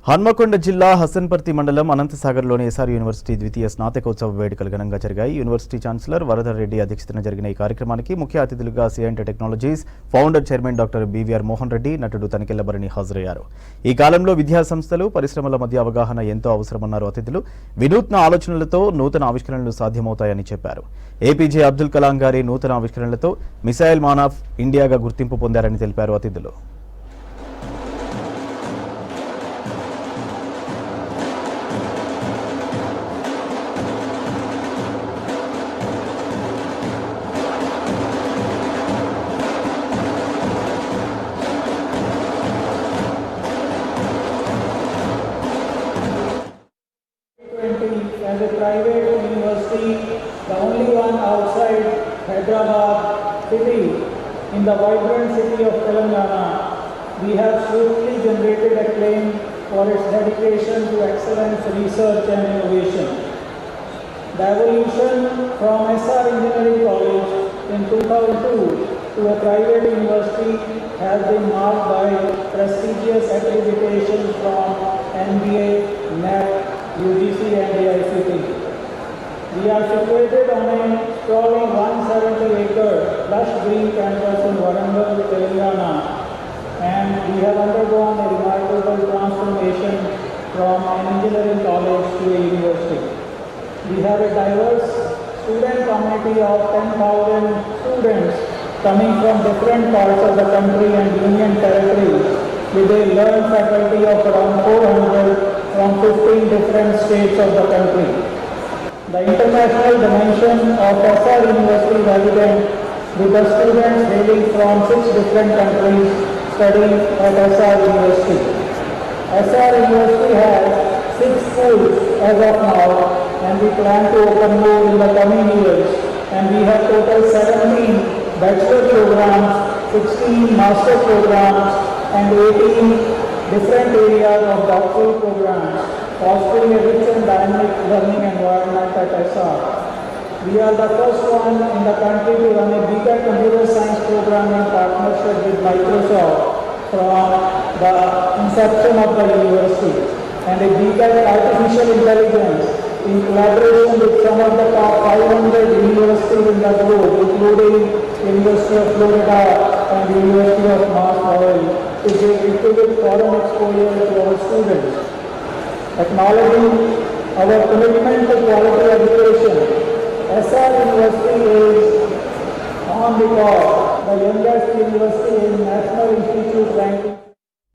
హన్మకొండ జిల్లా హసన్పర్తి మండలం అనంతసాగర్లోని SR university ద్వితీయ స్నాతకోత్సవ వేడుకలు ఘనంగా జరిగాయి. యూనివర్సిటీ ఛాన్సలర్ వరదర్ రెడ్డి అధ్యక్షతన జరిగిన ఈ కార్యక్రమానికి ముఖ్య అతిథులుగా CMT technologies founder chairman doctor BVR Mohan Reddy, నటుడు తనికెళ్ల భరణి హాజరయ్యారు. ఈ కాలంలో విద్యా సంస్థలు, పరిశ్రమల మధ్య అవగాహన ఎంతో అవసరమన్నారు అతిథులు. వినూత్న ఆలోచనలతో నూతన ఆవిష్కరణలు సాధ్యమవుతాయని చెప్పారు. ఏపీజే అబ్దుల్ కలాం గారి నూతన ఆవిష్కరణలతో మిసైల్ మ్యాన్ ఆఫ్ ఇండియాగా గుర్తింపు పొందారని తెలిపారు అతిథులు. As a private university, the only one outside Hyderabad city, in the vibrant city of Telangana, we have swiftly generated acclaim for its dedication to excellence, research and innovation. The evolution from SR Engineering College in 2002 to a private university has been marked by prestigious accreditation from NBA, NAC, UGC and AICT. We are situated on a sprawling 170-acre lush green campus in Warangal, Telangana, and we have undergone a remarkable transformation from an engineering college to a university. We have a diverse student community of 10,000 students coming from different parts of the country and union territories, with a learned faculty of around 400 from 15 different states of the country. The international dimension of SR University is evident, with the students hailing from 6 different countries studying at SR University. SR University has 6 schools as of now, and we plan to open more in the coming years, and we have total 17 bachelor programs, 16 master programs and 18 different areas of doctoral programs, fostering a rich and dynamic learning environment at SR. We are the first one in the country to run a BTech Computer Science program in partnership with Microsoft from the inception of the university, and a BTech Artificial Intelligence in collaboration with some of the top 500 universities in the globe, including University of Florida and University of Marshall, to give foreign exposure to our students. Acknowledging our commitment to quality education, SR University is on record the youngest university in National Institute ranking.